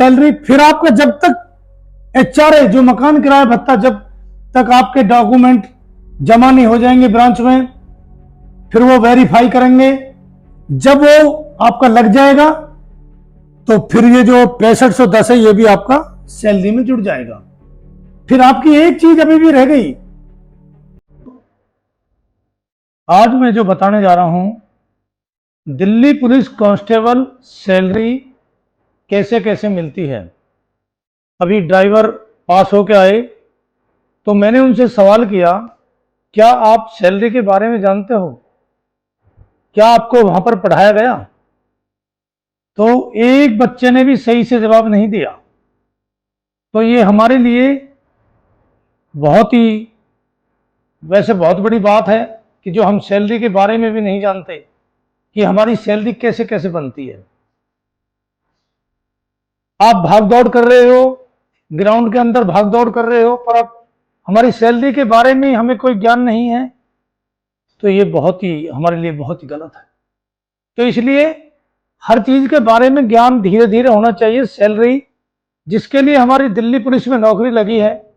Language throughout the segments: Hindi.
सैलरी, फिर आपका जब तक HRA जो मकान किराया भत्ता, जब तक आपके डॉक्यूमेंट जमा नहीं हो जाएंगे ब्रांच में, फिर वो वेरीफाई करेंगे। जब वो आपका लग जाएगा तो फिर ये जो 6510 है ये भी आपका सैलरी में जुड़ जाएगा। फिर आपकी एक चीज अभी भी रह गई। आज मैं जो बताने जा रहा हूं, दिल्ली पुलिस कांस्टेबल सैलरी कैसे कैसे मिलती है। अभी ड्राइवर पास होके आए तो मैंने उनसे सवाल किया, क्या आप सैलरी के बारे में जानते हो? क्या आपको वहां पर पढ़ाया गया? तो एक बच्चे ने भी सही से जवाब नहीं दिया। तो ये हमारे लिए बहुत ही, वैसे बहुत बड़ी बात है कि जो हम सैलरी के बारे में भी नहीं जानते कि हमारी सैलरी कैसे कैसे बनती है। आप भाग दौड़ कर रहे हो, ग्राउंड के अंदर भाग दौड़ कर रहे हो, पर आप हमारी सैलरी के बारे में हमें कोई ज्ञान नहीं है, तो ये बहुत ही हमारे लिए बहुत ही गलत है। तो इसलिए हर चीज के बारे में ज्ञान धीरे धीरे होना चाहिए। सैलरी जिसके लिए हमारी दिल्ली पुलिस में नौकरी लगी है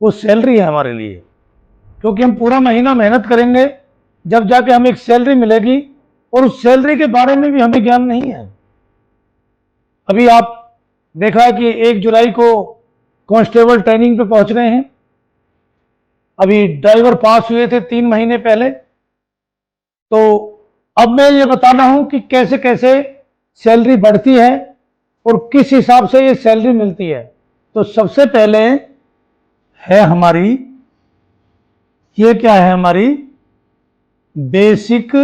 वो सैलरी है हमारे लिए, क्योंकि हम पूरा महीना मेहनत करेंगे, जब जाके हमें एक सैलरी मिलेगी, और उस सैलरी के बारे में भी हमें ज्ञान नहीं है। अभी आप देखा है कि 1 जुलाई को कांस्टेबल ट्रेनिंग पे पहुंच रहे हैं। अभी ड्राइवर पास हुए थे 3 महीने पहले। तो अब मैं ये बताना हूं कि कैसे कैसे सैलरी बढ़ती है और किस हिसाब से ये सैलरी मिलती है। तो सबसे पहले है हमारी, ये क्या है, हमारी बेसिक,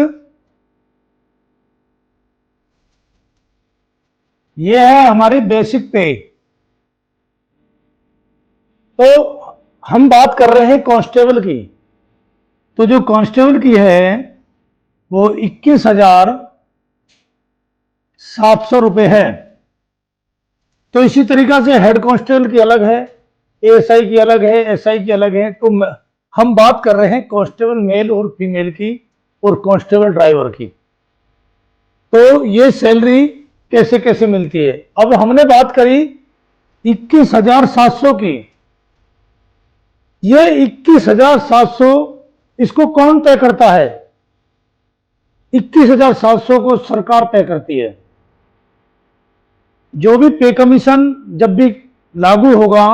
ये है हमारी बेसिक पे। तो हम बात कर रहे हैं कांस्टेबल की। तो जो कांस्टेबल की है वो 21,700 रुपये है। तो इसी तरीका से हेड कांस्टेबल की अलग है, ASI की अलग है, SI की अलग है। तो हम बात कर रहे हैं कांस्टेबल मेल और फीमेल की और कांस्टेबल ड्राइवर की। तो ये सैलरी कैसे कैसे मिलती है। अब हमने बात करी 21,700 की। ये 21,700 इसको कौन तय करता है? 21,700 को सरकार तय करती है। जो भी पे कमीशन जब भी लागू होगा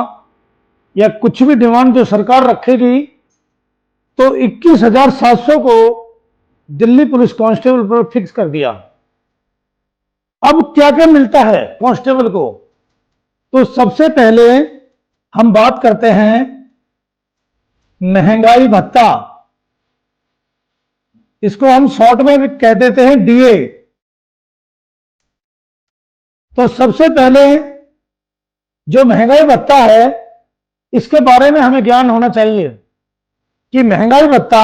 या कुछ भी डिमांड जो सरकार रखेगी, तो 21,700 को दिल्ली पुलिस कांस्टेबल पर फिक्स कर दिया। अब क्या क्या मिलता है कांस्टेबल को? तो सबसे पहले हम बात करते हैं महंगाई भत्ता। इसको हम शॉर्ट में कह देते हैं DA। तो सबसे पहले जो महंगाई भत्ता है, इसके बारे में हमें ज्ञान होना चाहिए कि महंगाई भत्ता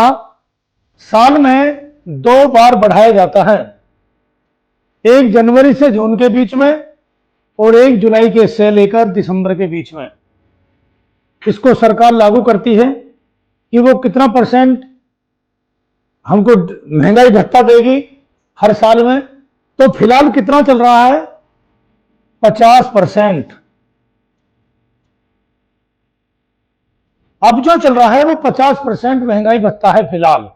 साल में 2 बार बढ़ाया जाता है, 1 जनवरी से जून के बीच में और 1 जुलाई के से लेकर दिसंबर के बीच में। इसको सरकार लागू करती है कि वो कितना % हमको महंगाई भत्ता देगी हर साल में। तो फिलहाल कितना चल रहा है? 50%। अब जो चल रहा है वो 50% महंगाई भत्ता है फिलहाल।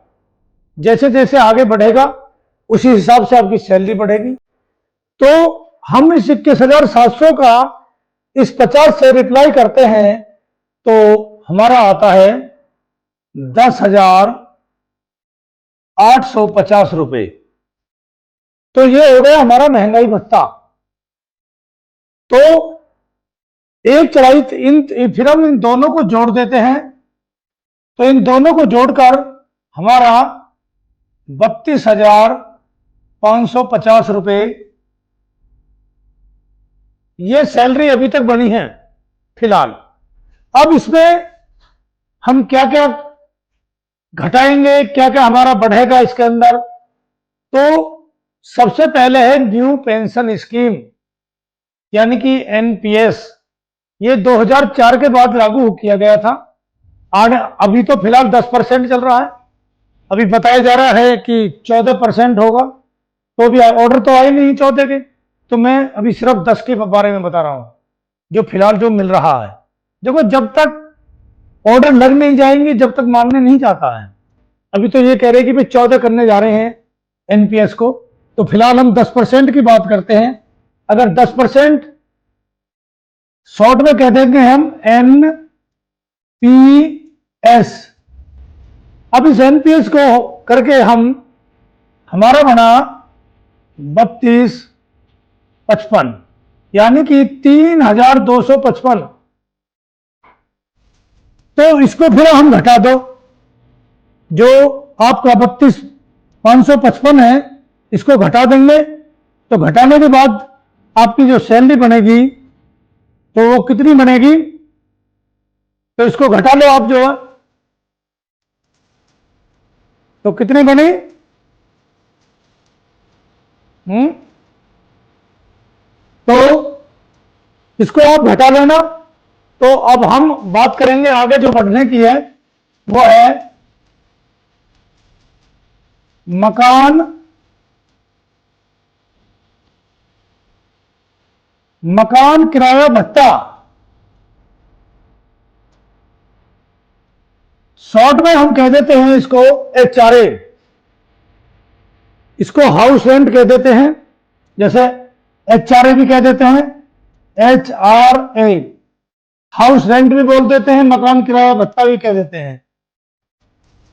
जैसे जैसे आगे बढ़ेगा उसी हिसाब से आपकी सैलरी बढ़ेगी। तो हम इस 21,700 का इस 50 से रिप्लाई करते हैं तो हमारा आता है 10,850 रुपये। तो ये हो गया हमारा महंगाई भत्ता। तो एक चढ़ाई फिर हम इन दोनों को जोड़ देते हैं। तो इन दोनों को जोड़कर हमारा 32,550 रुपये ये सैलरी अभी तक बनी है फिलहाल। अब इसमें हम क्या क्या घटाएंगे, क्या क्या हमारा बढ़ेगा इसके अंदर? तो सबसे पहले है न्यू पेंशन स्कीम, यानी कि NPS। ये 2004 के बाद लागू किया गया था। अभी तो फिलहाल 10% चल रहा है। अभी बताया जा रहा है कि 14% होगा। तो भी ऑर्डर तो आए नहीं 14 के, तो मैं अभी सिर्फ 10 के बारे में बता रहा हूं जो फिलहाल जो मिल रहा है। देखो, जब तक ऑर्डर लग नहीं जाएंगे, जब तक मांगने नहीं जाता है। अभी तो ये कह रहे कि भाई 14 करने जा रहे हैं एनपीएस को, तो फिलहाल हम 10% की बात करते हैं। अगर 10% शॉर्ट में कह देंगे हम एनपीएस। अब इस एनपीएस को करके हमारा बना 3255, यानी कि 3255। तो इसको फिर हम घटा दो, जो आपका 32,555 है, इसको घटा देंगे। तो घटाने के बाद आपकी जो सैलरी बनेगी तो वो कितनी बनेगी, तो इसको घटा लो आप जो है, तो कितनी बनी? तो इसको आप घटा लेना। तो अब हम बात करेंगे आगे जो बढ़ने की है, वो है मकान किराया भत्ता। शॉर्ट में हम कह देते हैं इसको HRA, इसको हाउस रेंट कह देते हैं। जैसे HRA भी कह देते हैं, HRA हाउस रेंट भी बोल देते हैं, मकान किराया भत्ता भी कह देते हैं।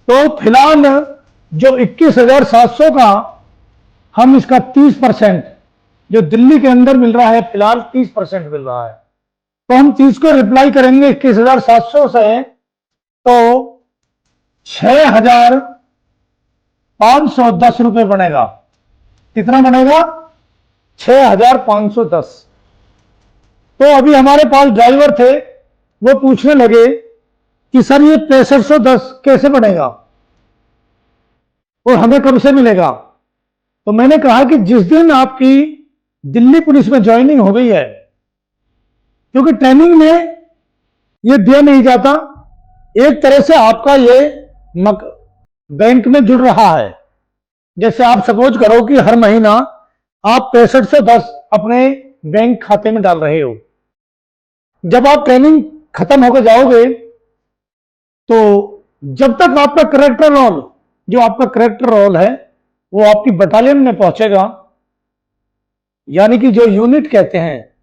तो फिलहाल जो 21,700 का, हम इसका 30%, जो दिल्ली के अंदर मिल रहा है फिलहाल 30% मिल रहा है, तो हम 30 को रिप्लाई करेंगे 21,700 से, तो 6,510 रुपए बनेगा। कितना बनेगा? 6,510। तो अभी हमारे पास ड्राइवर थे, वो पूछने लगे कि सर ये 6510 कैसे बनेगा और हमें कब से मिलेगा? तो मैंने कहा कि जिस दिन आपकी दिल्ली पुलिस में ज्वाइनिंग हो गई है, क्योंकि ट्रेनिंग में ये दिया नहीं जाता, एक तरह से आपका ये बैंक में जुड़ रहा है। जैसे आप सपोज करो कि हर महीना आप 6510 अपने बैंक खाते में डाल रहे हो। जब आप ट्रेनिंग खत्म होकर जाओगे, तो जब तक आपका करेक्टर रोल, जो आपका करेक्टर रोल है, वो आपकी बटालियन में पहुंचेगा, यानी कि जो यूनिट कहते हैं,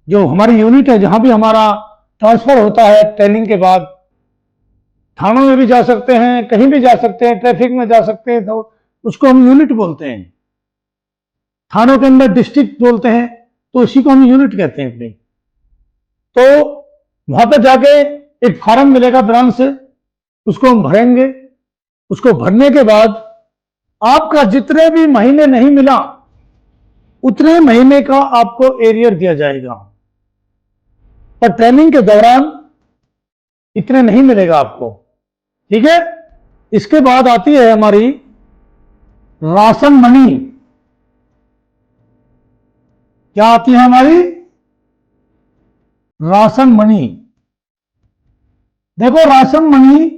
जो हमारी यूनिट है, जहां भी हमारा ट्रांसफर होता है ट्रेनिंग के बाद, थानों में भी जा सकते हैं, कहीं भी जा सकते हैं, ट्रैफिक में जा सकते हैं, तो उसको हम यूनिट बोलते हैं। थानों के अंदर डिस्ट्रिक्ट बोलते हैं, तो इसी को हम यूनिट कहते हैं अपनी। तो वहां पर जाके एक फॉर्म मिलेगा ब्रांच से, उसको हम भरेंगे। उसको भरने के बाद आपका जितने भी महीने नहीं मिला, उतने महीने का आपको एरियर दिया जाएगा, पर ट्रेनिंग के दौरान इतने नहीं मिलेगा आपको। ठीक है। इसके बाद आती है हमारी राशन मनी। क्या आती है हमारी? Ration money. देखो, राशन मनी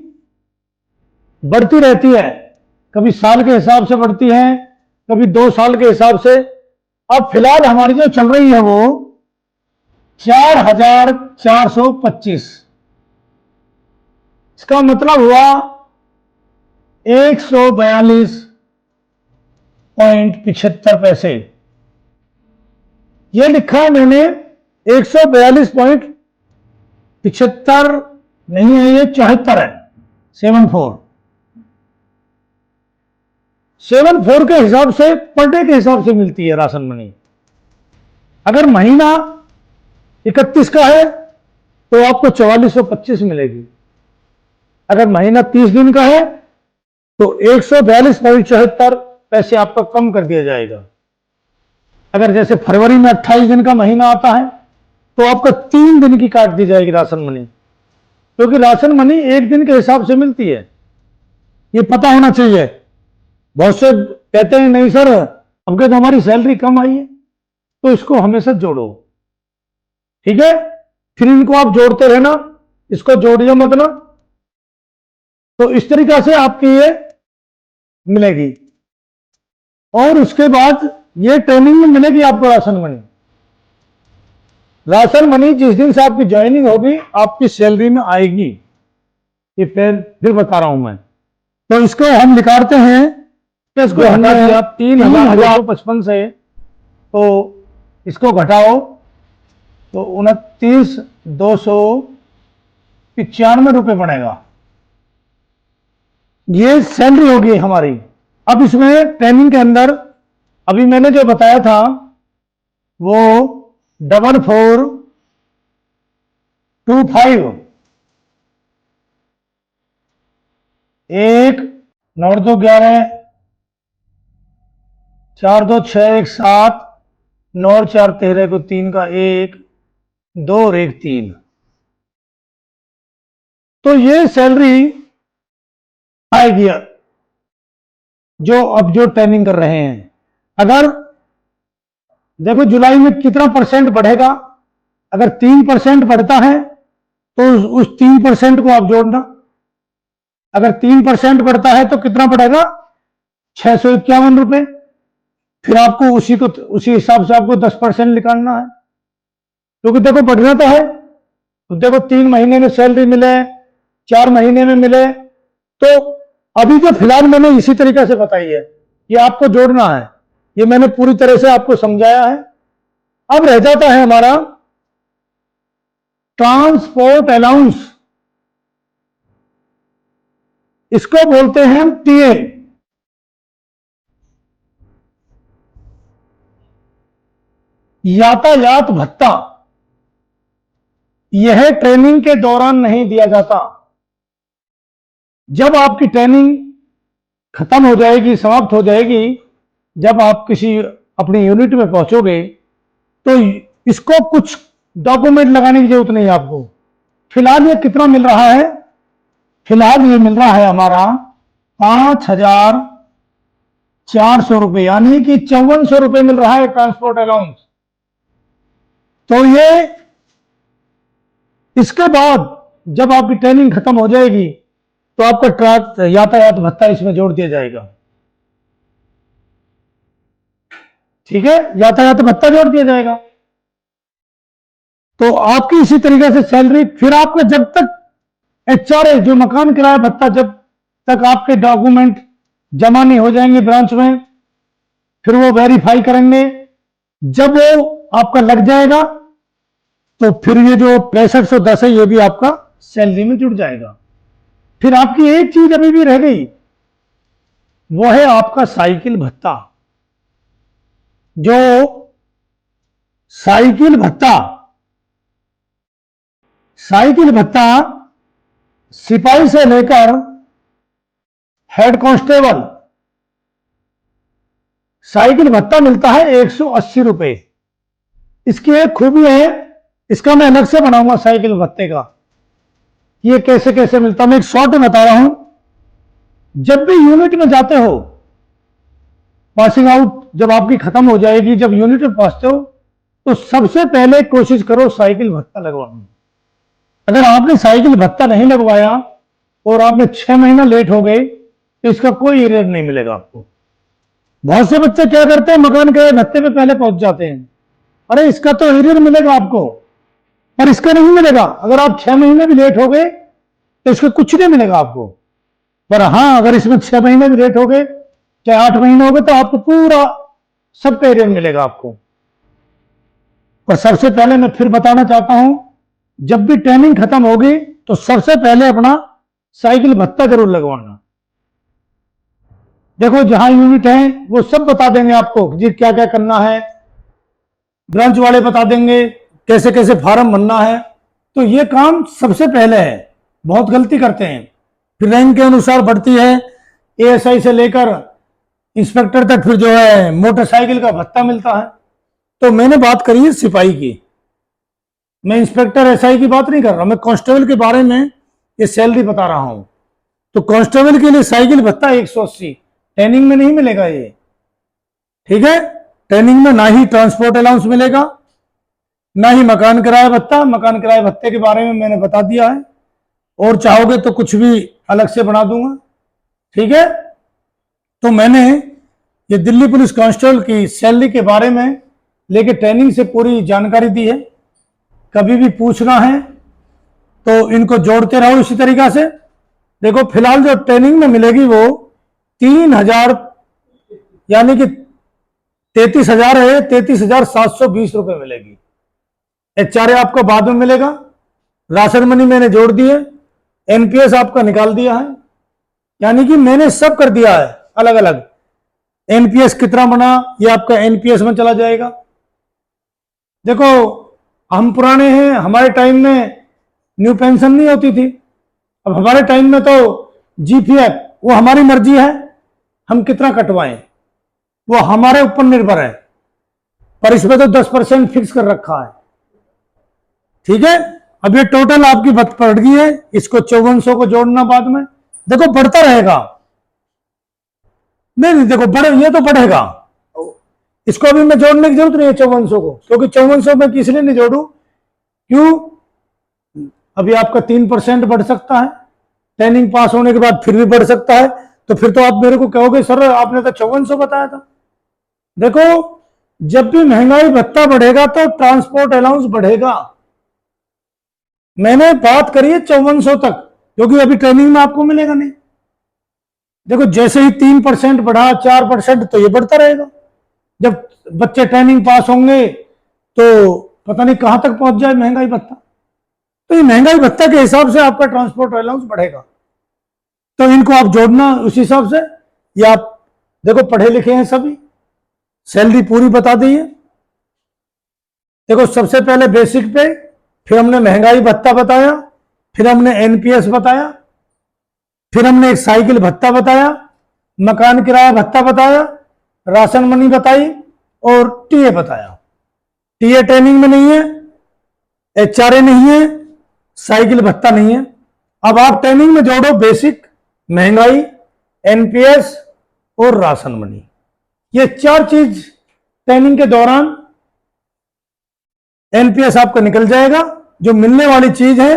बढ़ती रहती है, कभी साल के हिसाब से बढ़ती है, कभी 2 साल के हिसाब से। अब फिलहाल हमारी जो चल रही है वो 4,425। इसका मतलब हुआ 142.75 पैसे। ये लिखा है मैंने 142.75 नहीं है, ये 74 है। 74 के हिसाब से, पर डे के हिसाब से मिलती है राशन मनी। अगर महीना 31 का है तो आपको 4425 मिलेगी। अगर महीना 30 दिन का है तो 142.74 पैसे आपका कम कर दिया जाएगा। अगर जैसे फरवरी में 28 दिन का महीना आता है तो आपको 3 दिन की काट दी जाएगी राशन मनी, क्योंकि राशन मनी 1 दिन के हिसाब से मिलती है। ये पता होना चाहिए। बहुत से कहते हैं नहीं सर, हमको तो हमारी सैलरी कम आई है, तो इसको हमेशा जोड़ो। ठीक है, फिर इनको आप जोड़ते रहना, इसको जोड़िए मत ना। तो इस तरीका से आपकी ये मिलेगी। और उसके बाद ये ट्रेनिंग में मिलेगी आपको राशन मनी। राशन मनी जिस दिन से आपकी ज्वाइनिंग होगी आपकी सैलरी में आएगी, ये फिर बता रहा हूं मैं। तो इसको हम निकालते हैं, इसको हटा दिया 3,255 से, तो इसको घटाओ तो 29,295 रुपये बनेगा। ये सैलरी होगी हमारी। अब इसमें ट्रेनिंग के अंदर अभी मैंने जो बताया था वो 4425, 1 9 2 11 4 2 6 1 7 9 4 13 को 3 का 1 2 और 1 3, तो ये सैलरी आएगी जो अब जो ट्रेनिंग कर रहे हैं। अगर देखो जुलाई में कितना परसेंट बढ़ेगा, अगर 3% बढ़ता है तो उस 3% को आप जोड़ना। अगर 3% बढ़ता है तो कितना बढ़ेगा, 651 रुपए। फिर आपको उसी हिसाब से आपको 10% निकालना है, क्योंकि देखो बढ़ना तो है। तो देखो 3 महीने में सैलरी मिले, 4 महीने में मिले, तो अभी जो फिलहाल मैंने इसी तरीके से बताई है, ये आपको जोड़ना है। ये मैंने पूरी तरह से आपको समझाया है। अब रह जाता है हमारा ट्रांसपोर्ट अलाउंस, इसको बोलते हैं हम टीए। यातायात भत्ता, यह ट्रेनिंग के दौरान नहीं दिया जाता। जब आपकी ट्रेनिंग खत्म हो जाएगी, समाप्त हो जाएगी, जब आप किसी अपनी यूनिट में पहुंचोगे तो इसको कुछ डॉक्यूमेंट लगाने की जरूरत नहीं है आपको। फिलहाल ये कितना मिल रहा है, फिलहाल ये मिल रहा है हमारा 5,400 रुपए, यानी कि 5400 रुपए मिल रहा है ट्रांसपोर्ट अलाउंस। तो ये इसके बाद जब आपकी ट्रेनिंग खत्म हो जाएगी तो आपका यातायात भत्ता इसमें जोड़ दिया जाएगा। ठीक है, यातायात भत्ता जोड़ दिया जाएगा। तो आपकी इसी तरीके से सैलरी, फिर आपका जब तक एचआरए जो मकान किराया भत्ता, जब तक आपके डॉक्यूमेंट जमा नहीं हो जाएंगे ब्रांच में, फिर वो वेरीफाई करेंगे। जब वो आपका लग जाएगा तो फिर ये जो 6510 है ये भी आपका सैलरी में जुड़ जाएगा। फिर आपकी एक चीज अभी भी रह गई, वो है आपका साइकिल भत्ता। जो साइकिल भत्ता सिपाही से लेकर हेड कांस्टेबल, साइकिल भत्ता मिलता है 180 रुपए। इसकी एक खूबी है, इसका मैं अलग से बनाऊंगा साइकिल भत्ते का, ये कैसे कैसे मिलता है। मैं एक शॉर्ट में बता रहा हूं। जब भी यूनिट में जाते हो, पासिंग आउट जब आपकी खत्म हो जाएगी, जब यूनिट में पहुंचते हो तो सबसे पहले कोशिश करो साइकिल भत्ता लगवाने। अगर आपने साइकिल भत्ता नहीं लगवाया और आपने 6 महीना लेट हो गए तो इसका कोई एरियर नहीं मिलेगा आपको। बहुत से बच्चे क्या करते हैं, मकान के भत्ते पे पहले पहुंच जाते हैं, अरे इसका तो एरियर मिलेगा आपको, पर इसका नहीं मिलेगा। अगर आप 6 महीने भी लेट हो गए तो इसका कुछ नहीं मिलेगा आपको। पर हाँ, अगर इसमें 6 महीने भी लेट हो गए, चाहे 8 महीने हो गए, तो आपको पूरा सबका एरियर मिलेगा आपको। पर सबसे पहले मैं फिर बताना चाहता हूं, जब भी ट्रेनिंग खत्म होगी तो सबसे पहले अपना साइकिल भत्ता जरूर लगवाना। देखो जहां यूनिट है वो सब बता देंगे आपको जी क्या क्या करना है, ब्रांच वाले बता देंगे कैसे कैसे फार्म भरना है। तो ये काम सबसे पहले है, बहुत गलती करते हैं। फिर रैंक के अनुसार बढ़ती है, एएसआई से लेकर इंस्पेक्टर तक फिर जो है मोटरसाइकिल का भत्ता मिलता है। तो मैंने बात करी है सिपाही की, मैं इंस्पेक्टर एसआई की बात नहीं कर रहा, मैं कांस्टेबल के बारे में ये सैलरी बता रहा हूं। तो कांस्टेबल के लिए साइकिल भत्ता 180, ट्रेनिंग में नहीं मिलेगा ये। ठीक है, ट्रेनिंग में ना ही ट्रांसपोर्ट अलाउंस मिलेगा, ना ही मकान किराया भत्ता। मकान किराया भत्ते के बारे में मैंने बता दिया है, और चाहोगे तो कुछ भी अलग से बना दूंगा। ठीक है, तो मैंने ये दिल्ली पुलिस कांस्टेबल की सैलरी के बारे में लेके ट्रेनिंग से पूरी जानकारी दी है। कभी भी पूछना है तो इनको जोड़ते रहो इसी तरीका से। देखो फिलहाल जो ट्रेनिंग में मिलेगी वो 3,000 यानी कि 33,000 है, 33,720 रुपए मिलेगी। HRA आपका बाद में मिलेगा। राशन मनी मैंने जोड़ दी है, NPS आपका निकाल दिया है, यानी कि मैंने सब कर दिया है अलग अलग। NPS कितना बना ये आपका NPS में चला जाएगा। देखो हम पुराने हैं, हमारे टाइम में न्यू पेंशन नहीं होती थी। अब हमारे टाइम में तो GPF वो हमारी मर्जी है, हम कितना कटवाएं वो हमारे ऊपर निर्भर है, पर इसमें तो 10% फिक्स कर रखा है। ठीक है, अब ये टोटल आपकी बढ़ गई है, इसको 5400 को जोड़ना बाद में। देखो बढ़ता रहेगा, नहीं देखो बढ़े, ये तो बढ़ेगा, इसको अभी मैं जोड़ने की जरूरत नहीं है 5400 को, क्योंकि 5400 में इसलिए नहीं जोड़ू, क्यों, अभी आपका 3% बढ़ सकता है, ट्रेनिंग पास होने के बाद फिर भी बढ़ सकता है। तो फिर तो आप मेरे को कहोगे सर आपने तो 5400 बताया था। देखो जब भी महंगाई भत्ता बढ़ेगा तो ट्रांसपोर्ट अलाउंस बढ़ेगा। मैंने बात करी है 5400 तक, क्योंकि अभी ट्रेनिंग में आपको मिलेगा नहीं। देखो जैसे ही 3% बढ़ा, 4%, तो ये बढ़ता रहेगा। जब बच्चे ट्रेनिंग पास होंगे तो पता नहीं कहां तक पहुंच जाए महंगाई भत्ता। तो ये महंगाई भत्ता के हिसाब से आपका ट्रांसपोर्ट अलाउंस बढ़ेगा, तो इनको आप जोड़ना उस हिसाब से। ये आप देखो पढ़े लिखे हैं सभी, सैलरी पूरी बता दी है। देखो सबसे पहले बेसिक पे, फिर हमने महंगाई भत्ता बताया, फिर हमने NPS बताया, फिर हमने एक साइकिल भत्ता बताया, मकान किराया भत्ता बताया, राशन मनी बताई और TA बताया। TA ट्रेनिंग में नहीं है, HRA नहीं है, साइकिल भत्ता नहीं है। अब आप ट्रेनिंग में जोड़ो बेसिक, महंगाई, NPS और राशन मनी। ये 4 चीज ट्रेनिंग के दौरान NPS आपका निकल जाएगा। जो मिलने वाली चीज है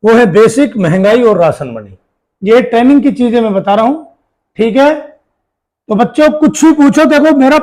वो है बेसिक, महंगाई और राशन मनी। ये ट्रेनिंग की चीजें मैं बता रहा हूं, ठीक है। तो बच्चों कुछ भी पूछो, देखो मेरा